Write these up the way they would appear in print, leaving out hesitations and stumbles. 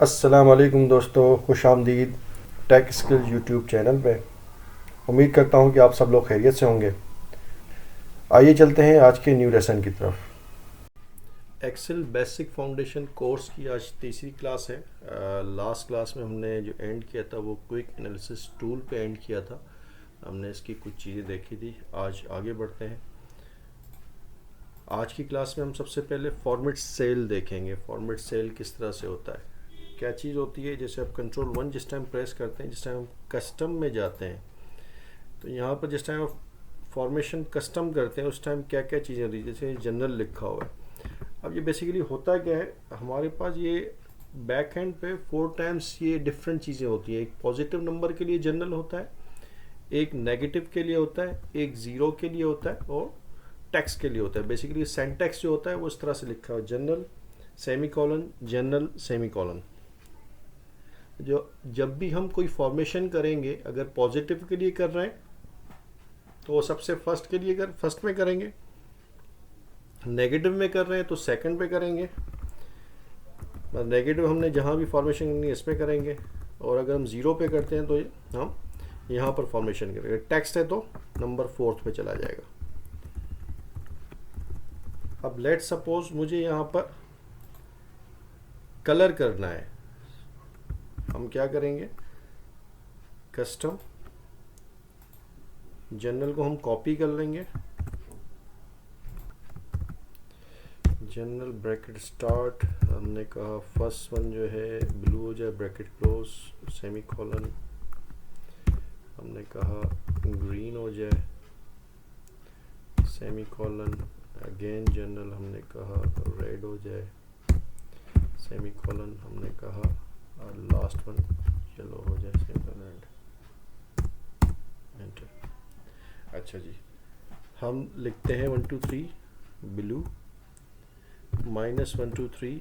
अस्सलामुअलैकुम दोस्तों, खुश आमदीद टेक स्किल्स यूट्यूब चैनल पे। उम्मीद करता हूँ कि आप सब लोग खैरियत से होंगे। आइए चलते हैं आज के न्यू लेसन की तरफ। एक्सेल बेसिक फाउंडेशन कोर्स की आज तीसरी क्लास है। लास्ट क्लास में हमने जो एंड किया था वो क्विक एनालिसिस टूल पे एंड किया था। हमने इसकी कुछ चीज़ें देखी थी। आज आगे बढ़ते हैं। आज की क्लास में हम सबसे पहले फॉर्मेट सेल देखेंगे। फॉर्मेट सेल किस तरह से होता है, क्या चीज़ होती है। जैसे आप कंट्रोल 1 जिस टाइम प्रेस करते हैं, जिस टाइम हम कस्टम में जाते हैं, तो यहाँ पर जिस टाइम आप फॉर्मेशन कस्टम करते हैं उस टाइम क्या क्या चीज़ें होती है। जैसे जनरल लिखा हुआ है। अब ये बेसिकली होता क्या है, हमारे पास ये बैक हैंड पे 4 टाइम्स ये डिफरेंट चीज़ें होती हैं। एक पॉजिटिव नंबर के लिए जनरल होता है, एक नेगेटिव के लिए होता है, एक ज़ीरो के लिए होता है और टेक्स के लिए होता है। बेसिकली सेंटेक्स जो होता है वो इस तरह से लिखा हुआ है, general semi colon, general semi colon. जो जब भी हम कोई फॉर्मेशन करेंगे, अगर पॉजिटिव के लिए कर रहे हैं तो वो सबसे फर्स्ट में करेंगे, नेगेटिव में कर रहे हैं तो सेकंड पे करेंगे। नेगेटिव हमने जहाँ भी फॉर्मेशन करनी है इस पे करेंगे, और अगर हम ज़ीरो पे करते हैं तो हम यहाँ पर फॉर्मेशन करेंगे। टेक्स्ट है तो नंबर 4 पे चला जाएगा। अब लेट सपोज मुझे यहाँ पर कलर करना है, हम क्या करेंगे, कस्टम जनरल को हम कॉपी कर लेंगे, जनरल ब्रैकेट स्टार्ट, हमने कहा फर्स्ट वन जो है ब्लू हो जाए, ब्रैकेट क्लोज, सेमी कॉलन, हमने कहा ग्रीन हो जाए, सेमी कॉलन, अगेन जनरल हमने कहा रेड हो जाए, सेमी कॉलन, हमने कहा और लास्ट वन येलो हो जाए, सिंपल एंटर। अच्छा जी, हम लिखते हैं 1 2 3 ब्लू, -1 2 3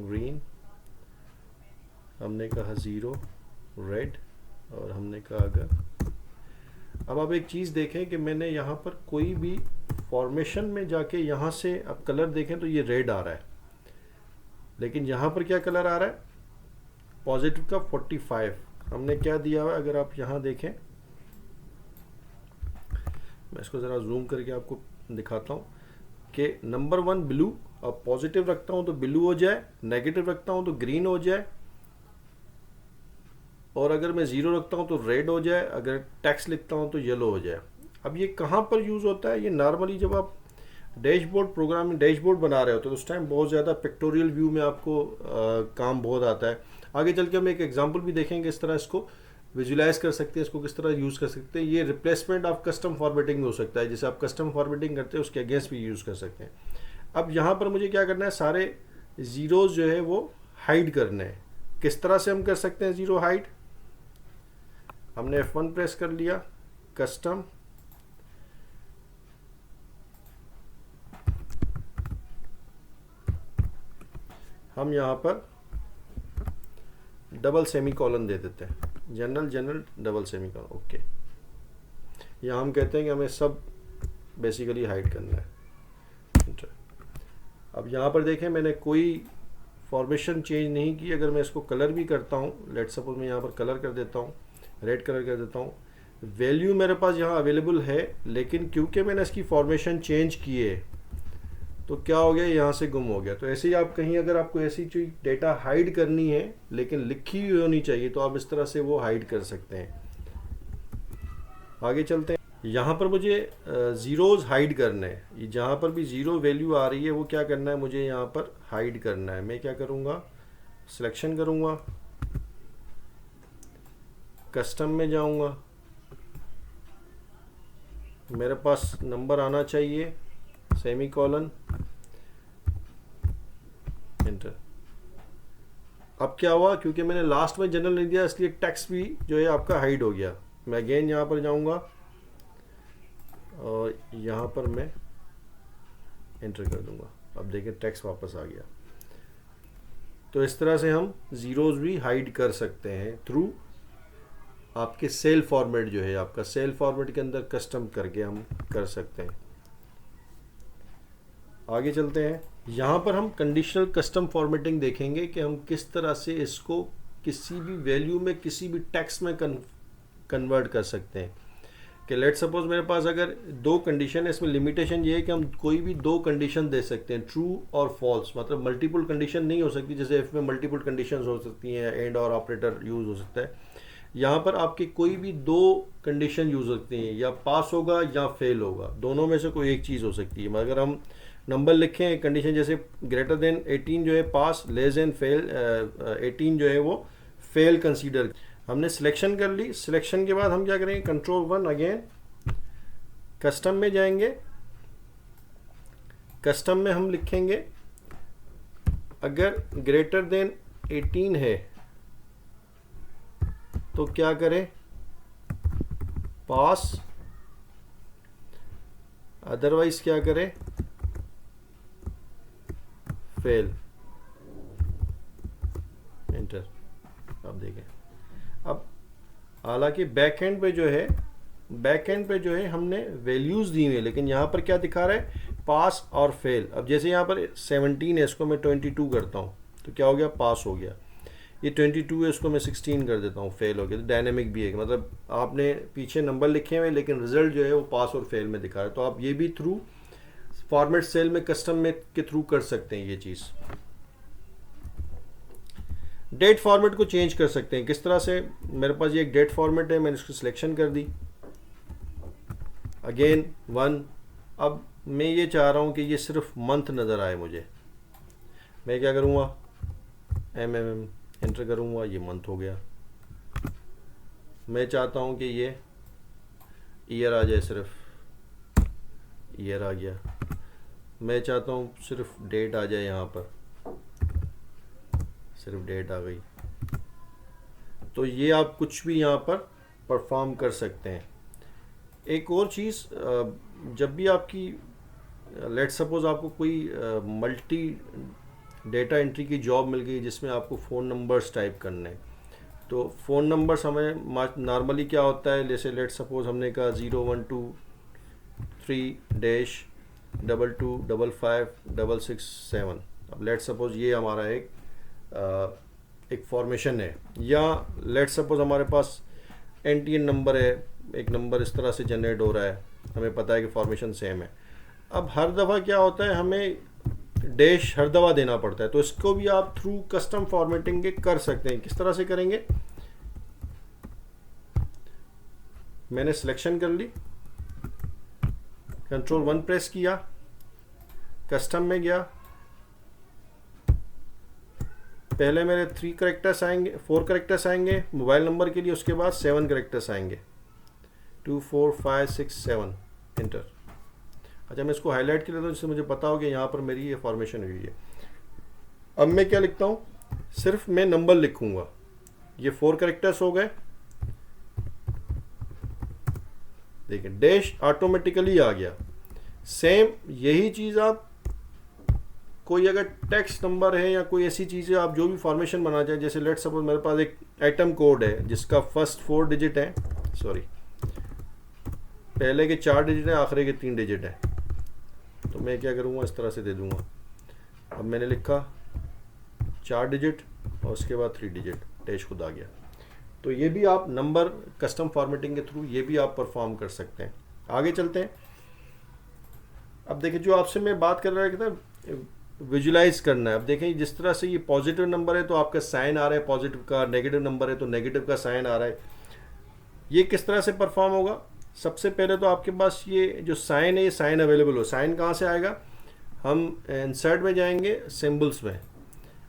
ग्रीन, हमने कहा 0 रेड, और हमने कहा अगर। अब आप एक चीज़ देखें कि मैंने यहाँ पर कोई भी फॉर्मेशन में जाके यहाँ से अब कलर देखें तो ये रेड आ रहा है, लेकिन यहाँ पर क्या कलर आ रहा है, पॉजिटिव का 45। हमने क्या दिया हुआ है, अगर आप यहाँ देखें, मैं इसको ज़रा जूम करके आपको दिखाता हूँ कि नंबर 1 ब्लू, अब पॉजिटिव रखता हूँ तो ब्लू हो जाए, नेगेटिव रखता हूँ तो ग्रीन हो जाए, और अगर मैं 0 रखता हूँ तो रेड हो जाए, अगर टेक्स्ट लिखता हूँ तो येलो हो जाए। अब ये कहाँ पर यूज़ होता है, ये नॉर्मली जब आप डैशबोर्ड प्रोग्रामिंग डैशबोर्ड बना रहे होते हैं तो उस टाइम बहुत ज़्यादा पिक्टोरियल व्यू में आपको काम बहुत आता है। आगे चल के हम एक एग्जांपल भी देखेंगे किस तरह इसको विजुलाइज कर सकते हैं, इसको किस तरह यूज़ कर सकते हैं। ये रिप्लेसमेंट ऑफ कस्टम फॉर्मेटिंग में हो सकता है, जैसे आप कस्टम फॉर्मेटिंग करते हैं उसके अगेंस्ट भी यूज़ कर सकते हैं। अब यहाँ पर मुझे क्या करना है, सारे ज़ीरोज़ जो है वो हाइड करने हैं। किस तरह से हम कर सकते हैं ज़ीरो हाइड, हमने F1 प्रेस कर लिया, कस्टम, हम यहाँ पर डबल सेमी कॉलन दे देते हैं, general general double semi colon, okay. यहाँ हम कहते हैं कि हमें सब बेसिकली हाइड करना है, एंटर। अब यहाँ पर देखें मैंने कोई फॉर्मेशन चेंज नहीं की। अगर मैं इसको कलर भी करता हूँ, लेट सपोज मैं यहाँ पर कलर कर देता हूँ, रेड कलर कर देता हूँ, वैल्यू मेरे पास यहाँ अवेलेबल है, लेकिन क्योंकि मैंने इसकी फॉर्मेशन चेंज की है तो क्या हो गया, यहाँ से गुम हो गया। तो ऐसे ही आप कहीं अगर आपको ऐसी चीज डेटा हाइड करनी है लेकिन लिखी हुई होनी चाहिए तो आप इस तरह से वो हाइड कर सकते हैं। आगे चलते हैं। यहाँ पर मुझे ज़ीरोज़ हाइड करना है, जहाँ पर भी ज़ीरो वैल्यू आ रही है वो क्या करना है, मुझे यहाँ पर हाइड करना है। मैं क्या करूँगा, सिलेक्शन करूँगा, कस्टम में जाऊँगा, मेरे पास नंबर आना चाहिए, सेमी कॉलन, एंटर। अब क्या हुआ, क्योंकि मैंने लास्ट में जनरल नहीं दिया इसलिए टेक्स्ट भी जो है आपका हाइड हो गया। मैं अगेन यहाँ पर जाऊँगा और यहाँ पर मैं एंटर कर दूँगा। अब देखिए टेक्स्ट वापस आ गया। तो इस तरह से हम ज़ीरोज़ भी हाइड कर सकते हैं थ्रू आपके सेल फॉर्मेट, जो है आपका सेल फॉर्मेट के अंदर कस्टम करके हम कर सकते हैं। आगे चलते हैं। यहाँ पर हम कंडीशनल कस्टम फॉर्मेटिंग देखेंगे कि हम किस तरह से इसको किसी भी वैल्यू में, किसी भी टेक्स्ट में कन्वर्ट कर सकते हैं। कि लेट सपोज मेरे पास अगर दो कंडीशन है, इसमें लिमिटेशन ये है कि हम कोई भी दो कंडीशन दे सकते हैं, ट्रू और फॉल्स, मतलब मल्टीपल कंडीशन नहीं हो सकती, जैसे इफ में मल्टीपल कंडीशंस हो सकती हैं, एंड और ऑपरेटर यूज़ हो सकता है। यहाँ पर आपकी कोई भी दो कंडीशन यूज़ हो सकती हैं, या पास होगा या फेल होगा, दोनों में से कोई एक चीज़ हो सकती है। मगर अगर हम नंबर लिखें कंडीशन, जैसे ग्रेटर देन 18 जो है पास, लेस देन फेल 18 जो है वो फेल कंसीडर। हमने सिलेक्शन कर ली। सिलेक्शन के बाद हम क्या करेंगे, कंट्रोल 1 अगेन कस्टम में जाएंगे। कस्टम में हम लिखेंगे अगर ग्रेटर देन 18 है तो क्या करें, पास, अदरवाइज क्या करें, फेल, एंटर। अब देखें, अब हालांकि बैक एंड पे जो है हमने वैल्यूज दी हुई है, लेकिन यहाँ पर क्या दिखा रहा है, पास और फेल। अब जैसे यहाँ पर 17 है, इसको मैं 22 करता हूँ तो क्या हो गया, पास हो गया। ये 22 है, इसको मैं 16 कर देता हूँ, फेल हो गया। तो डायनेमिक भी है, मतलब आपने पीछे नंबर लिखे हुए लेकिन रिजल्ट जो है वो पास और फेल में दिखा रहा है। तो आप ये भी थ्रू फॉर्मेट सेल में कस्टम में के थ्रू कर सकते हैं ये चीज़। डेट फॉर्मेट को चेंज कर सकते हैं किस तरह से। मेरे पास ये एक डेट फॉर्मेट है, मैंने इसको सिलेक्शन कर दी, अगेन 1। अब मैं ये चाह रहा हूँ कि ये सिर्फ मंथ नज़र आए मुझे। मैं क्या करूँगा, एम एंटर करूँगा, ये मंथ हो गया। मैं चाहता हूँ कि ये ईयर आ जाए, सिर्फ ईयर आ गया। मैं चाहता हूँ सिर्फ डेट आ जाए, यहाँ पर सिर्फ डेट आ गई। तो ये आप कुछ भी यहाँ पर परफॉर्म कर सकते हैं। एक और चीज़, जब भी आपकी लेट सपोज आपको कोई मल्टी डेटा एंट्री की जॉब मिल गई जिसमें आपको फ़ोन नंबर्स टाइप करने हैं, तो फ़ोन नंबर्स हमें नॉर्मली क्या होता है, जैसे लेट सपोज हमने कहा 012-3-2255-667। अब लेट सपोज ये हमारा एक फॉर्मेशन है, या लेट सपोज हमारे पास NTN नंबर है, एक नंबर इस तरह से जनरेट हो रहा है, हमें पता है कि फॉर्मेशन सेम है। अब हर दफ़ा क्या होता है, हमें डैश हर दफ़ा देना पड़ता है, तो इसको भी आप थ्रू कस्टम फॉर्मेटिंग के कर सकते हैं। किस तरह से करेंगे, मैंने सिलेक्शन कर ली, कंट्रोल 1 प्रेस किया, कस्टम में गया, पहले मेरे 3 करेक्टर्स आएंगे, 4 करेक्टर्स आएंगे मोबाइल नंबर के लिए, उसके बाद 7 करेक्टर्स आएंगे, 2 4 5 6 7, एंटर। अच्छा, मैं इसको हाईलाइट कर लेता हूँ जिससे मुझे पता हो कि यहाँ पर मेरी ये फॉर्मेशन हुई है। अब मैं क्या लिखता हूँ, सिर्फ मैं नंबर लिखूँगा। ये 4 करेक्टर्स हो गए, देखिए डैश ऑटोमेटिकली आ गया। सेम यही चीज़ आप कोई अगर टेक्स्ट नंबर है या कोई ऐसी चीज़ है, आप जो भी फॉर्मेशन बनाना चाहें, जैसे लेट सपोज मेरे पास एक आइटम कोड है जिसका फर्स्ट 4 डिजिट है, सॉरी पहले के 4 डिजिट है, आखिरी के 3 डिजिट है, तो मैं क्या करूँगा, इस तरह से दे दूँगा। अब मैंने लिखा 4 डिजिट और उसके बाद 3 डिजिट, डैश खुद आ गया। तो ये भी आप नंबर कस्टम फॉर्मेटिंग के थ्रू ये भी आप परफॉर्म कर सकते हैं। आगे चलते हैं। अब देखिए, जो आपसे मैं बात कर रहा था विजुलाइज करना है। अब देखें, जिस तरह से ये पॉजिटिव नंबर है तो आपका साइन आ रहा है पॉजिटिव का, नेगेटिव नंबर है तो नेगेटिव का साइन आ रहा है। ये किस तरह से परफॉर्म होगा, सबसे पहले तो आपके पास ये जो साइन है, ये साइन अवेलेबल हो। साइन कहाँ से आएगा, हम इंसर्ट में जाएंगे, सिंबल्स में।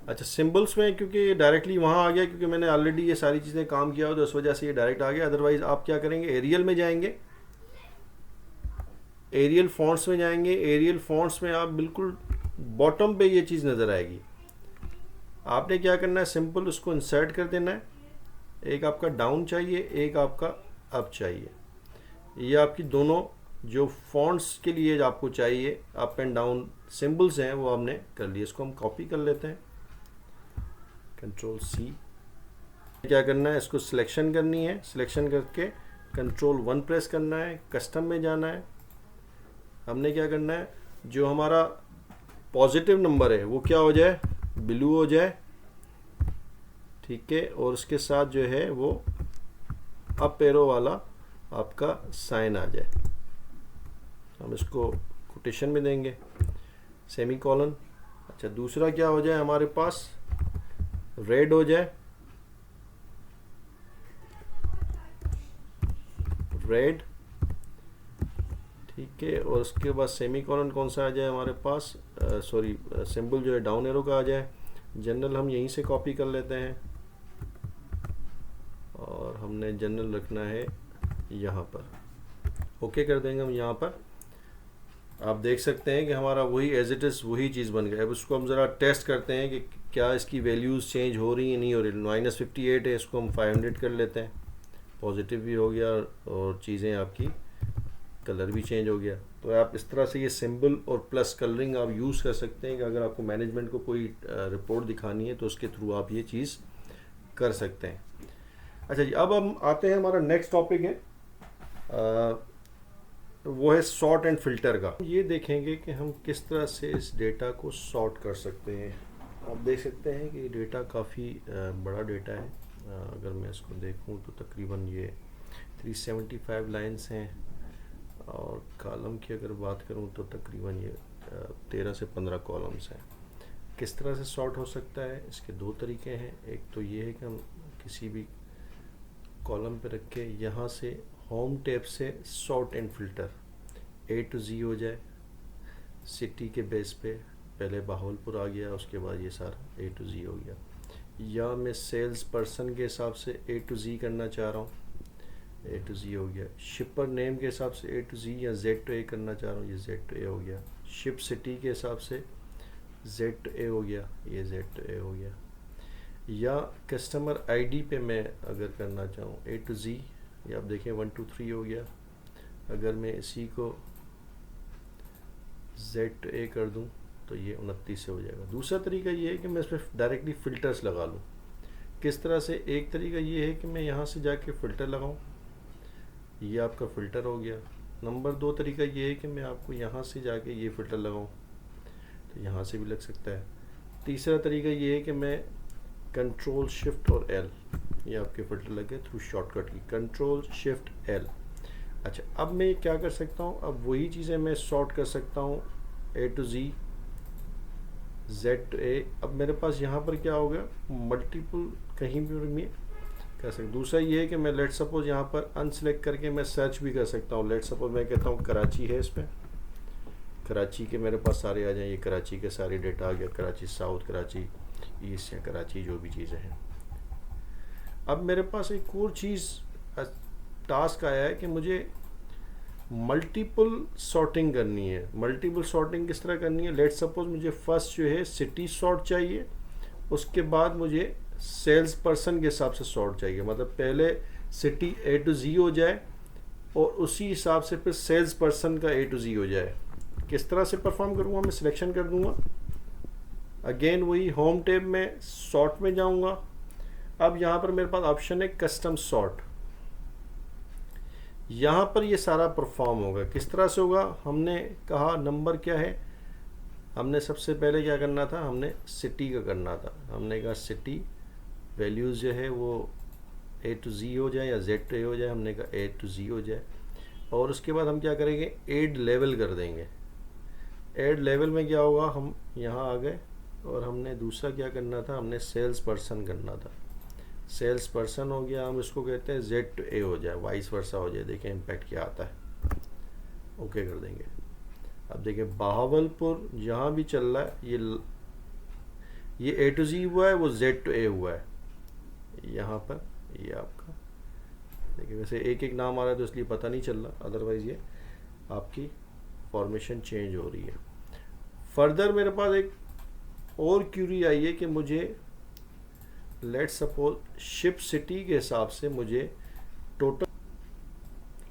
अच्छा, सिंबल्स में क्योंकि डायरेक्टली वहाँ आ गया, क्योंकि मैंने ऑलरेडी ये सारी चीज़ें काम किया हो तो इस वजह से ये डायरेक्ट आ गया। अदरवाइज आप क्या करेंगे, एरियल में जाएंगे, एरियल फॉन्ट्स में जाएंगे। एरियल फॉन्ट्स में आप बिल्कुल बॉटम पे ये चीज़ नज़र आएगी। आपने क्या करना है, सिंपल उसको इंसर्ट कर देना है। एक आपका डाउन चाहिए, एक आपका अप चाहिए। ये आपकी दोनों जो फॉन्ट्स के लिए आपको चाहिए अप एंड डाउन सिंबल्स हैं वो हमने कर लिए। इसको हम कॉपी कर लेते हैं, कंट्रोल-C। क्या करना है, इसको सिलेक्शन करनी है, सिलेक्शन करके कंट्रोल-1 प्रेस करना है, कस्टम में जाना है। हमने क्या करना है, जो हमारा पॉजिटिव नंबर है वो क्या हो जाए, ब्लू हो जाए, ठीक है, और उसके साथ जो है वो अप एरो वाला आपका साइन आ जाए, हम इसको कोटेशन में देंगे, सेमी कॉलन। अच्छा, दूसरा क्या हो जाए हमारे पास, रेड हो जाए, रेड, ठीक है, और उसके बाद सेमी कॉलन कौन सा आ जाए हमारे पास, सॉरी सिंबल जो है डाउन एरो का आ जाए। जनरल हम यहीं से कॉपी कर लेते हैं और हमने जनरल रखना है यहाँ पर, ओके कर देंगे हम यहाँ पर। आप देख सकते हैं कि हमारा वही एज इट इज़ वही चीज़ बन गया। अब इसको हम ज़रा टेस्ट करते हैं कि क्या इसकी वैल्यूज़ चेंज हो रही हैं नहीं हो रही। -58 है, इसको हम 500 कर लेते हैं, पॉजिटिव भी हो गया और चीज़ें आपकी कलर भी चेंज हो गया। तो आप इस तरह से ये सिंबल और प्लस कलरिंग आप यूज़ कर सकते हैं कि अगर आपको मैनेजमेंट को कोई रिपोर्ट दिखानी है तो उसके थ्रू आप ये चीज़ कर सकते हैं। अच्छा जी, अब हम आते हैं, हमारा नेक्स्ट टॉपिक है वो है सॉर्ट एंड फिल्टर का। ये देखेंगे कि हम किस तरह से इस डेटा को सॉर्ट कर सकते हैं। आप देख सकते हैं कि डेटा काफ़ी बड़ा डेटा है। अगर मैं इसको देखूं तो तकरीबन ये 375 लाइंस हैं और कॉलम की अगर बात करूं तो तकरीबन ये 13 से 15 कॉलम्स हैं। किस तरह से सॉर्ट हो सकता है, इसके दो तरीके हैं। एक तो ये है कि हम किसी भी कॉलम पे रख के यहाँ से होम टैब से sort and filter A to Z हो जाए, सिटी के बेस पे पहले बहावलपुर आ गया, उसके बाद ये सारा A to Z हो गया। या मैं सेल्स पर्सन के हिसाब से A to Z करना चाह रहा हूँ, A to Z हो गया। शिपर नेम के हिसाब से A to Z या Z to A करना चाह रहा हूँ, ये Z to A हो गया। शिप सिटी के हिसाब से Z to A हो गया, ये Z to A हो गया। या कस्टमर आईडी पे मैं अगर करना चाहूँ A to Z, ये आप देखें 1 2 3 हो गया। अगर मैं इसी को Z to A कर दूं तो ये 29 से हो जाएगा। दूसरा तरीका ये है कि मैं इसमें डायरेक्टली फ़िल्टर्स लगा लूँ। किस तरह से, एक तरीका ये है कि मैं यहाँ से जाके फ़िल्टर लगाऊँ, ये आपका फ़िल्टर हो गया। नंबर 2 तरीका ये है कि मैं आपको यहाँ से जाके ये फ़िल्टर लगाऊँ, तो यहाँ से भी लग सकता है। तीसरा तरीका ये है कि मैं कंट्रोल शिफ्ट और L, ये आपके फ़िल्टर लगे थ्रू शॉर्टकट की, कंट्रोल शिफ्ट L। अच्छा, अब मैं क्या कर सकता हूँ, अब वही चीज़ें मैं सॉर्ट कर सकता हूँ A to Z, Z to A। अब मेरे पास यहाँ पर क्या होगा, मल्टीपल कहीं भी मैं कर सकता। दूसरा ये है कि मैं लेट सपोज यहाँ पर अनसेलेक्ट करके मैं सर्च भी कर सकता हूँ। लेट सपोज मैं कहता हूँ कराची है, इस पर कराची के मेरे पास सारे आ जाएँ, ये कराची के सारे डेटा आ गया, कराची साउथ, कराची ईस्ट या कराची जो भी चीज़ें हैं। अब मेरे पास एक और चीज़ टास्क आया है कि मुझे मल्टीपल सॉर्टिंग करनी है। मल्टीपल सॉर्टिंग किस तरह करनी है, लेट सपोज मुझे फर्स्ट जो है सिटी सॉर्ट चाहिए, उसके बाद मुझे सेल्स पर्सन के हिसाब से सॉर्ट चाहिए। मतलब पहले सिटी A to Z हो जाए और उसी हिसाब से फिर सेल्स पर्सन का A to Z हो जाए। किस तरह से परफॉर्म करूँगा, मैं सिलेक्शन कर दूँगा, अगेन वही होम टैब में सॉर्ट में जाऊँगा। अब यहाँ पर मेरे पास ऑप्शन है कस्टम सॉर्ट, यहाँ पर ये सारा परफॉर्म होगा। किस तरह से होगा, हमने कहा नंबर क्या है, हमने सबसे पहले क्या करना था, हमने सिटी का करना था। हमने कहा सिटी वैल्यूज़ जो है वो A to Z हो जाए या Z to A हो जाए, हमने कहा A to Z हो जाए। और उसके बाद हम क्या करेंगे, ऐड लेवल कर देंगे। ऐड लेवल में क्या होगा, हम यहाँ आ गए और हमने दूसरा क्या करना था, हमने सेल्स पर्सन करना था। सेल्स पर्सन हो गया, हम इसको कहते हैं Z to A हो जाए, वाइस वर्सा हो जाए। देखें इम्पैक्ट क्या आता है, ओके कर देंगे। अब देखें बहावलपुर जहाँ भी चल रहा है, ये A to Z हुआ है, वो Z to A हुआ है। यहाँ पर ये आपका देखिए, वैसे एक एक नाम आ रहा है तो इसलिए पता नहीं चल रहा, अदरवाइज़ ये आपकी फॉर्मेशन चेंज हो रही है। फर्दर मेरे पास एक और क्यूरी आई है कि मुझे लेट सपोज शिप सिटी के हिसाब से मुझे टोटल,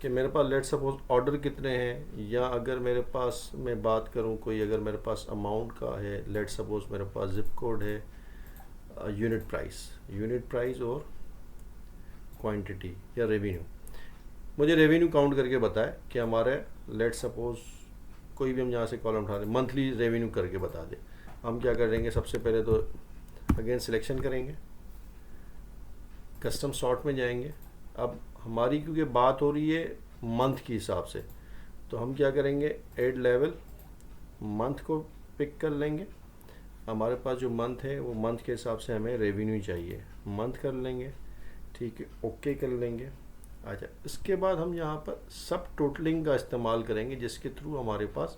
कि मेरे पास लेट सपोज ऑर्डर कितने हैं, या अगर मेरे पास मैं बात करूं कोई, अगर मेरे पास अमाउंट का है, लेट सपोज मेरे पास जिप कोड है, यूनिट प्राइस और क्वांटिटी या रेवेन्यू, मुझे रेवेन्यू काउंट करके बताए कि हमारे लेट सपोज कोई भी हम यहाँ से कॉलम उठा दें, मंथली रेवेन्यू करके बता दें। हम क्या करेंगे, सबसे पहले तो अगेन सिलेक्शन करेंगे, कस्टम सॉर्ट में जाएंगे। अब हमारी क्योंकि बात हो रही है मंथ के हिसाब से, तो हम क्या करेंगे, ऐड लेवल मंथ को पिक कर लेंगे। हमारे पास जो मंथ है वो मंथ के हिसाब से हमें रेवेन्यू चाहिए, मंथ कर लेंगे, ठीक है, ओके कर लेंगे। अच्छा, इसके बाद हम यहाँ पर सब टोटलिंग का इस्तेमाल करेंगे, जिसके थ्रू हमारे पास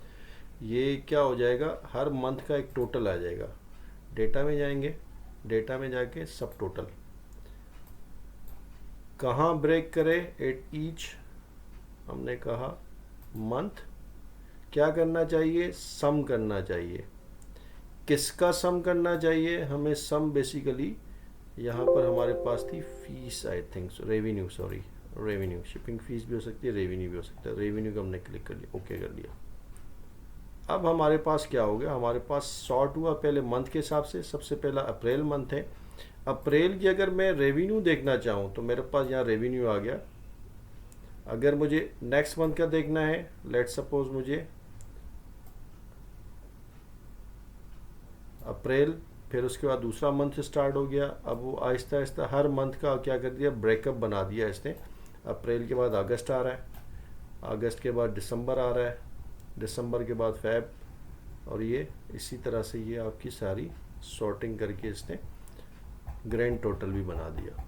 ये क्या हो जाएगा, हर मंथ का एक टोटल आ जाएगा। डेटा में जाएंगे, डेटा में जाके सब टोटल कहाँ ब्रेक करें, एट ईच हमने कहा मंथ क्या करना चाहिए, सम करना चाहिए। किसका सम करना चाहिए, हमें सम बेसिकली यहाँ पर हमारे पास थी fees, I think revenue, sorry revenue, shipping fees भी हो सकती है, रेवेन्यू भी हो सकता है। रेवेन्यू को हमने क्लिक कर लिया, ओके कर लिया। अब हमारे पास क्या हो गया, हमारे पास सॉर्ट हुआ पहले मंथ के हिसाब से। सबसे पहला अप्रैल मंथ है, अप्रैल की अगर मैं रेवेन्यू देखना चाहूँ तो मेरे पास यहाँ रेवेन्यू आ गया। अगर मुझे नेक्स्ट मंथ का देखना है, लेट सपोज मुझे अप्रैल, फिर उसके बाद दूसरा मंथ स्टार्ट हो गया। अब वो आहिस्ता आहिस्ता हर मंथ का क्या कर दिया, ब्रेकअप बना दिया इसने। अप्रैल के बाद अगस्त आ रहा है, अगस्त के बाद दिसंबर आ रहा है, दिसंबर के बाद फेब, और ये इसी तरह से ये आपकी सारी सॉर्टिंग करके इसने ग्रैंड टोटल भी बना दिया।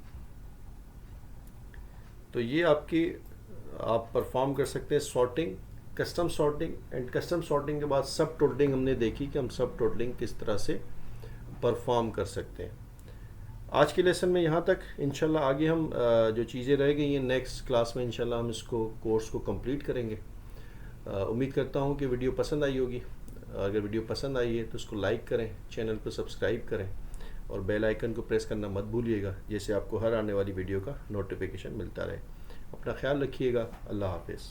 तो ये आपकी आप परफॉर्म कर सकते हैं sorting, custom sorting. And custom sorting के बाद सब टोटलिंग हमने देखी कि हम सब टोटलिंग किस तरह से परफॉर्म कर सकते हैं। आज के लेसन में यहाँ तक। इंशाल्लाह आगे हम जो चीज़ें रह गई हैं नेक्स्ट क्लास में इंशाल्लाह हम इसको कोर्स को कंप्लीट करेंगे। उम्मीद करता हूँ कि वीडियो पसंद आई होगी। अगर वीडियो पसंद आई है तो उसको लाइक करें, चैनल को सब्सक्राइब करें और बेल आइकन को प्रेस करना मत भूलिएगा, जिससे आपको हर आने वाली वीडियो का नोटिफिकेशन मिलता रहे। अपना ख्याल रखिएगा। अल्लाह हाफिज़।